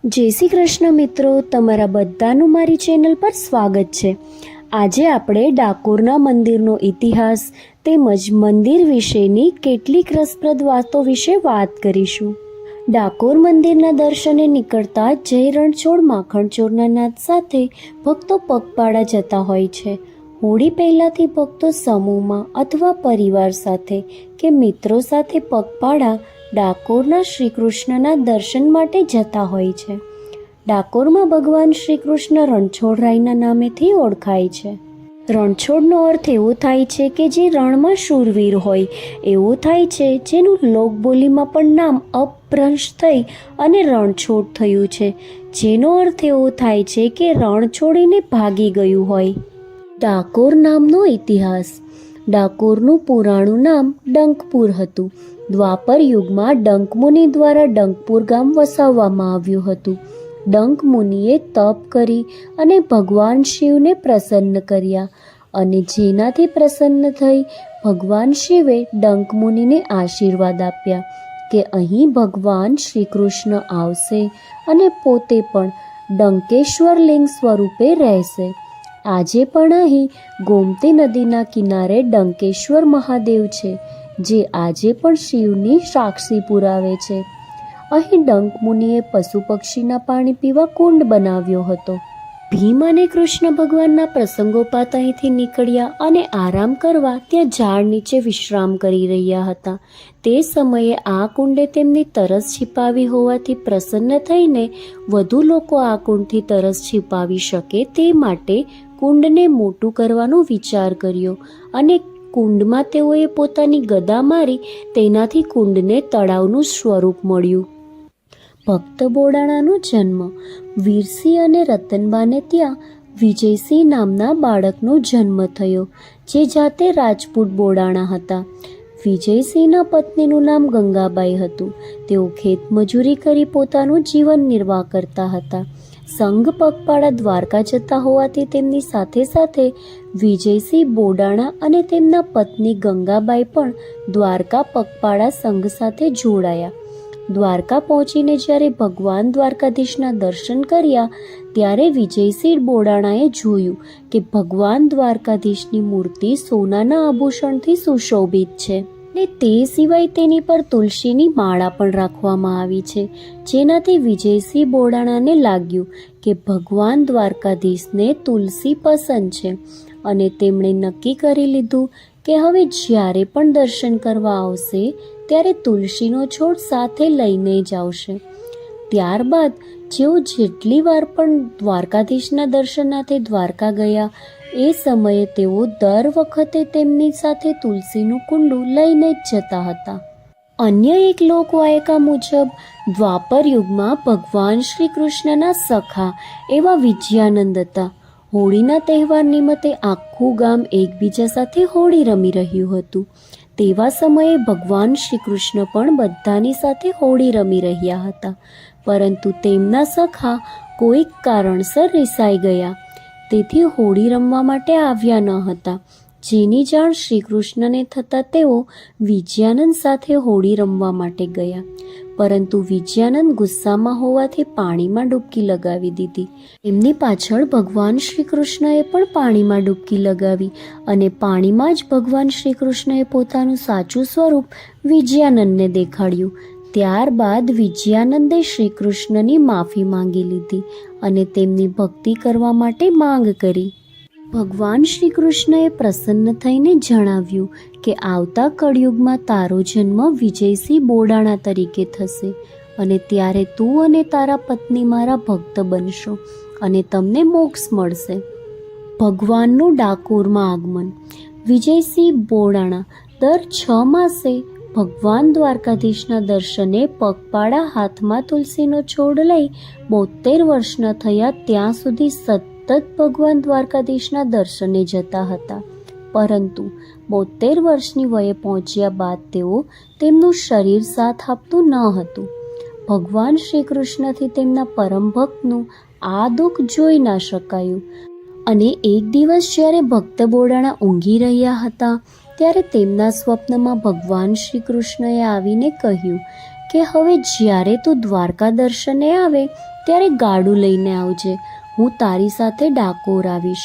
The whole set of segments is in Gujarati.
જય શ્રી કૃષ્ણ મિત્રો, તમારા બધાનું મારી ચેનલ પર સ્વાગત છે. આજે આપણે ડાકોરના મંદિરનો ઇતિહાસ તેમજ મંદિર વિશેની કેટલીક રસપ્રદ વાતો વિશે વાત કરીશું. ડાકોર મંદિરના દર્શને નીકળતા જય રણછોડ માખણચોરના નાદ સાથે ભક્તો પગપાળા જતા હોય છે. હોળી પહેલાંથી ભક્તો સમૂહમાં અથવા પરિવાર સાથે કે મિત્રો સાથે પગપાળા ડાકોરના શ્રી કૃષ્ણના દર્શન માટે જતા હોય છે. ડાકોરમાં ભગવાન શ્રી કૃષ્ણ રણછોડરાયના નામેથી ઓળખાય છે. રણછોડનો અર્થ એવો થાય છે કે જે રણમાં શૂરવીર હોય એવું થાય છે, જેનું લોકબોલીમાં પણ નામ અપભ્રંશ થઈ અને રણછોડ થયું છે, જેનો અર્થ એવો થાય છે કે રણ છોડીને ભાગી ગયું હોય. ડાકોર નામનો ઇતિહાસ. ડાકોરનું પુરાણું નામ ડંકપુર હતું. દ્વાપર યુગમાં ડંકમુનિ દ્વારા ડંકપુર ગામ વસાવવામાં આવ્યું હતું. ડંક મુનિએ તપ કરી અને ભગવાન શિવને પ્રસન્ન કર્યા અને જેનાથી પ્રસન્ન થઈ ભગવાન શિવે ડંક મુનિને આશીર્વાદ આપ્યા કે અહીં ભગવાન શ્રી કૃષ્ણ આવશે અને પોતે પણ ડંકેશ્વર લિંગ સ્વરૂપે રહેશે. આજે પણ અહીં ગોમતી નદીના કિનારે ડંકેશ્વર મહાદેવ છે, જે આજે પણ શિવની સાક્ષી પુરાવે છે. અહીં ડંક મુનિએ પશુ પક્ષીના પાણી પીવા કુંડ બનાવ્યો હતો. ભીમ અને કૃષ્ણ ભગવાનના પ્રસંગોપાત અહીંથી નીકળ્યા અને આરામ કરવા ત્યાં ઝાડ નીચે વિશ્રામ કરી રહ્યા હતા. તે સમયે આ કુંડે તેમની તરસ छिपाવી હોવાથી પ્રસન્ન થઈને વધુ લોકો આ કુંડથી તરસ छिपाવી શકે તે માટે કુંડને મોટું કરવાનો વિચાર કર્યો અને કુંડમાં તેઓએ પોતાની ગદા મારી તેનાથી કુંડને તળાવનું સ્વરૂપ મળ્યું. ભક્ત બોડાણાનો જન્મ. વીરસિંહ અને રતનબાને ત્યાં વિજયસિંહ નામના બાળકનો જન્મ થયો, જે જાતે રાજપૂત બોડાણા હતા. વિજયસિંહના પત્નીનું નામ ગંગાબાઈ હતું. તેઓ ખેતમજૂરી કરી પોતાનું જીવન નિર્વાહ કરતા હતા. સંઘ પગપાળા દ્વારકા જતા હોવાથી તેમની સાથે સાથે વિજયસિંહ બોડાણા અને તેમના પત્ની ગંગાબાઈ પણ દ્વારકા પગપાળા સંઘ સાથે જોડાયા. દ્વારકા પહોંચીને જ્યારે ભગવાન દ્વારકાધીશના દર્શન કર્યા ત્યારે વિજયસિંહ બોડાણાએ જોયું કે ભગવાન દ્વારકાધીશની મૂર્તિ સોનાના આભૂષણથી સુશોભિત છે ને તે સિવાય તેની પર તુલસીની માળા પણ રાખવામાં આવી છે, જેનાથી વિજયસિંહ બોડાણાને લાગ્યું કે ભગવાન દ્વારકાધીશને તુલસી પસંદ છે અને તેમણે નક્કી કરી લીધું કે હવે જ્યારે પણ દર્શન કરવા આવશે ત્યારે તુલસીનો છોડ સાથે લઈને જ આવશે. ત્યારબાદ જેઓ જેટલી વાર પણ દ્વારકાધીશના દર્શનાર્થે દ્વારકા ગયા એ સમયે તેઓ દર વખતે તેમની સાથે તુલસીનું કુંડું લઈને જ જતા હતા. અન્ય એક લોકવાયકા મુજબ દ્વાપર યુગમાં ભગવાન શ્રી કૃષ્ણના સખા એવા વિજયાનંદ હતા. હોળીના તહેવાર નિમિત્તે આખું ગામ એકબીજા સાથે હોળી રમી રહ્યું હતું. તેવા સમયે ભગવાન શ્રી કૃષ્ણ પણ બધાની સાથે હોળી રમી રહ્યા હતા, પરંતુ તેમના સખા કોઈક કારણસર રિસાઈ ગયા, તેથી હોળી રમવા માટે આવ્યા ન હતા. જેની જાણ શ્રી કૃષ્ણને થતાં તેઓ વિજયાનંદ સાથે હોળી રમવા માટે ગયા, પરંતુ વિજયાનંદ ગુસ્સામાં હોવાથી પાણીમાં ડૂબકી લગાવી દીધી. એમની પાછળ ભગવાન શ્રી કૃષ્ણએ પણ પાણીમાં ડૂબકી લગાવી અને પાણીમાં જ ભગવાન શ્રી કૃષ્ણએ પોતાનું સાચું સ્વરૂપ વિજયાનંદને દેખાડ્યું. ત્યારબાદ વિજયાનંદે શ્રી કૃષ્ણની માફી માંગી લીધી અને તેમની ભક્તિ કરવા માટે માંગ કરી. ભગવાન શ્રી કૃષ્ણએ પ્રસન્ન થઈને જણાવ્યું કે આવતા કળયુગમાં તારો જન્મ વિજયસિંહ બોડાણા તરીકે થશે અને ત્યારે તું અને તારા પત્ની મારા ભક્ત બનશો અને તમને મોક્ષ મળશે. ભગવાનનું ડાકોરમાં આગમન. વિજયસિંહ બોડાણા દર 6 માસે ભગવાન દ્વારકાધીશના દર્શને પગપાળા હાથમાં તુલસીનો છોડ લઈ 72 વર્ષના થયા ત્યાં સુધી સતત ભગવાન દ્વારકાધીશના દર્શને જતા હતા, પરંતુ 72 વર્ષની વયે પહોંચ્યા બાદ તેઓ તેમનું શરીર સાથ આપતું ન હતું. ભગવાન શ્રી કૃષ્ણથી તેમના પરમ ભક્તનું આ દુઃખ જોઈ ના શકાયું અને એક દિવસ જ્યારે ભક્ત બોડાણા ઊંઘી રહ્યા હતા ત્યારે તેમના સ્વપ્નમાં ભગવાન શ્રી કૃષ્ણએ આવીને કહ્યું કે હવે જ્યારે તું દ્વારકા દર્શને આવે ત્યારે ગાડું લઈને આવજે. હું તારી સાથે ડાકોર આવીશ.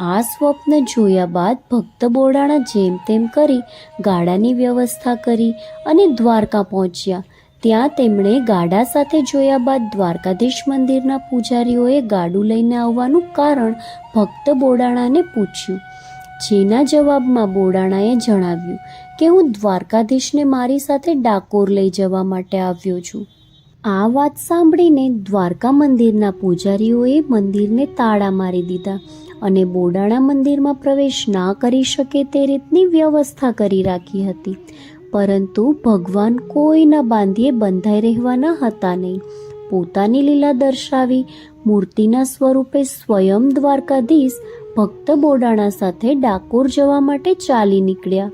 આ સ્વપ્ન જોયા બાદ ભક્ત બોડાણા જેમ તેમ કરી ગાડાની વ્યવસ્થા કરી અને દ્વારકા પહોંચ્યા. ત્યાં તેમણે ગાડા સાથે જોયા બાદ દ્વારકાધીશ મંદિરના પૂજારીઓએ ગાડું લઈને આવવાનું કારણ ભક્ત બોડાણાને પૂછ્યું, જેના જવાબમાં બોડાણાએ જણાવ્યું કે હું દ્વારકાધીશને મારી સાથે ડાકોર લઈ જવા માટે આવ્યો છું. આ વાત સાંભળીને દ્વારકા મંદિરના પૂજારીઓએ મંદિરને તાળા મારી દીધા અને બોડાણા મંદિરમાં પ્રવેશ ના કરી શકે તે રીતની વ્યવસ્થા કરી રાખી હતી. પરંતુ ભગવાન કોઈના બાંધીએ બંધાઈ રહેવાના હતા નહીં. પોતાની લીલા દર્શાવી મૂર્તિના સ્વરૂપે સ્વયં દ્વારકાધીશ ભક્ત બોડાણા સાથે ડાકોર જવા માટે ચાલી નીકળ્યા.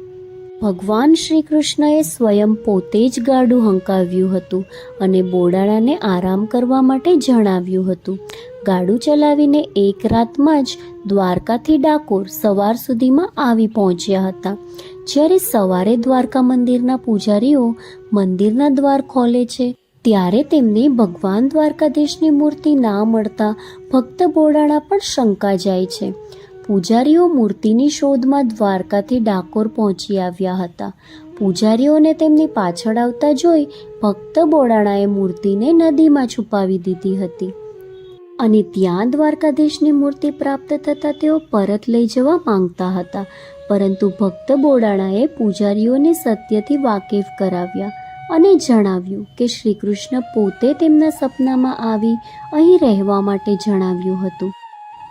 ભગવાન શ્રી કૃષ્ણએ સ્વયં પોતે જ ગાડું હંકાવ્યું હતું અને બોડાણાને આરામ કરવા માટે જણાવ્યું હતું. ગાડું ચલાવીને એક રાતમાં જ દ્વારકાથી ડાકોર સવાર સુધીમાં આવી પહોંચ્યા હતા. જ્યારે સવારે દ્વારકા મંદિરના પૂજારીઓ મંદિરના દ્વાર ખોલે છે ત્યારે તેમને ભગવાન દ્વારકાધીશની મૂર્તિ ના મળતા ભક્ત બોડાણા પણ શંકા જાય છે. પૂજારીઓ મૂર્તિની શોધમાં દ્વારકાથી ડાકોર પહોંચી આવ્યા હતા. પૂજારીઓને તેમની પાછળ આવતા જોઈ ભક્ત બોડાણાએ મૂર્તિને નદીમાં છુપાવી દીધી હતી અને ત્યાં દ્વારકાધીશની મૂર્તિ પ્રાપ્ત થતાં તેઓ પરત લઈ જવા માંગતા હતા. પરંતુ ભક્ત બોડાણાએ પૂજારીઓને સત્યથી વાકેફ કરાવ્યા અને જણાવ્યું કે શ્રી કૃષ્ણ પોતે તેમના સપનામાં આવી અહીં રહેવા માટે જણાવ્યું હતું.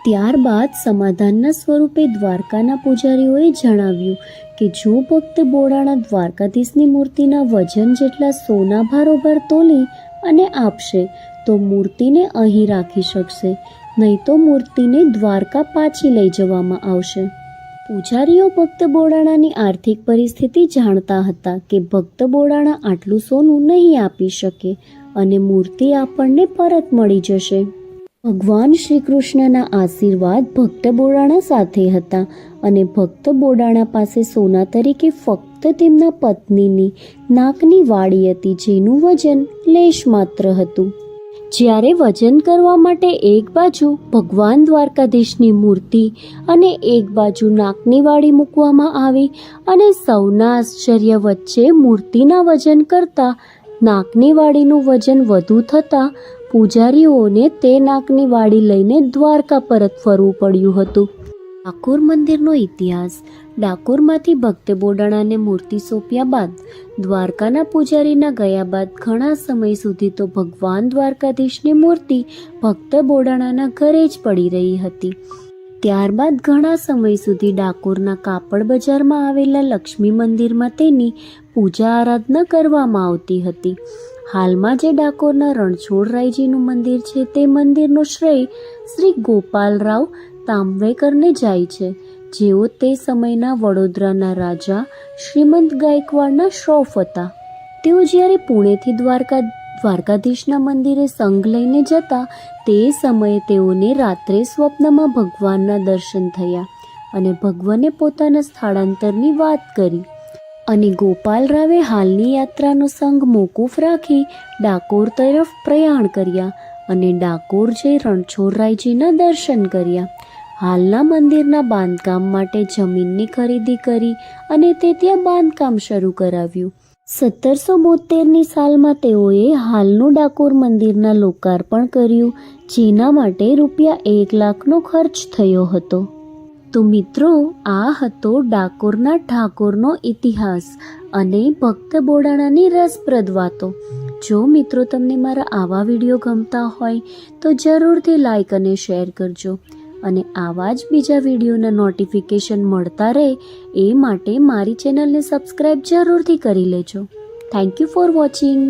ત્યારબાદ સમાધાનના સ્વરૂપે દ્વારકાના પૂજારીઓએ જણાવ્યું કે જો ભક્ત બોડાણા દ્વારકાધીશની મૂર્તિના વજન જેટલા સોના ભારોભાર તોલી અને આપશે તો મૂર્તિને અહીં રાખી શકશે, નહીં તો મૂર્તિને દ્વારકા પાછી લઈ જવામાં આવશે. પૂજારીઓ ભક્ત બોડાણાની આર્થિક પરિસ્થિતિ જાણતા હતા કે ભક્ત બોડાણા આટલું સોનું નહીં આપી શકે અને મૂર્તિ આપણને પરત મળી જશે. ભગવાન શ્રી કૃષ્ણના આશીર્વાદ ભક્ત બોડાણા સાથે હતા અને ભક્ત બોડાણા પાસે સોના તરીકે ફક્ત તેમના પત્નીની નાકની વાડી હતી, જેનું વજન લેશ માત્ર હતું. જ્યારે વજન કરવા માટે એક બાજુ ભગવાન દ્વારકાધીશની મૂર્તિ અને એક બાજુ નાકની વાડી મૂકવામાં આવી અને સૌના આશ્ચર્ય વચ્ચે મૂર્તિના વજન કરતાં નાકની વાડીનું વજન વધુ થતાં પૂજારીઓને તે નાકની વાડી લઈને દ્વારકા પરત ફરવું પડ્યું હતું. ડાકોર મંદિરનો ઇતિહાસ. ડાકોરમાંથી ભક્ત બોડાણાને મૂર્તિ સોંપ્યા બાદ દ્વારકાના પૂજારીના ગયા બાદ ઘણા સમય સુધી તો ભગવાન દ્વારકાધીશની મૂર્તિ ભક્ત બોડાણાના ઘરે જ પડી રહી હતી. ત્યારબાદ ઘણા સમય સુધી ડાકોરના કાપડ બજારમાં આવેલા લક્ષ્મી મંદિરમાં તેની પૂજા આરાધના કરવામાં આવતી હતી. હાલમાં જે ડાકોરના રણછોડરાયજીનું મંદિર છે તે મંદિરનો શ્રેય શ્રી ગોપાલરાવ તાંબવેકરને જાય છે, જેઓ તે સમયના વડોદરાના રાજા શ્રીમંત ગાયકવાડના શ્રોફ હતા. તેઓ જ્યારે પુણેથી દ્વારકાધીશના મંદિરે સંઘ લઈને જતા તે સમયે તેઓને રાત્રે સ્વપ્નમાં ભગવાનના દર્શન થયા અને ભગવાને પોતાના સ્થળાંતરની વાત કરી અને ગોપાલરાવે હાલની યાત્રાનો સંઘ મોકૂફ રાખી ડાકોર તરફ પ્રયાણ કર્યા અને ડાકોર જઈ રણછોડરાયજીના દર્શન કર્યા. હાલના મંદિરના બાંધકામ માટે જમીનની ખરીદી કરી અને તે ત્યાં બાંધકામ શરૂ કરાવ્યું. 1772ની સાલમાં તેઓએ હાલનું ડાકોર મંદિરના લોકાર્પણ કર્યું, જેના માટે ₹1 લાખનો ખર્ચ થયો હતો. તો મિત્રો, આ હતો ડાકોરના ઠાકોરનો ઇતિહાસ અને ભક્ત બોડાણાની રસપ્રદ વાતો. જો મિત્રો તમને મારા આવા વિડીયો ગમતા હોય તો જરૂરથી લાઈક અને શેર કરજો અને આવા જ બીજા વિડીયોના નોટિફિકેશન મળતા રહે એ માટે મારી ચેનલને સબસ્ક્રાઈબ જરૂરથી કરી લેજો. Thank you for watching.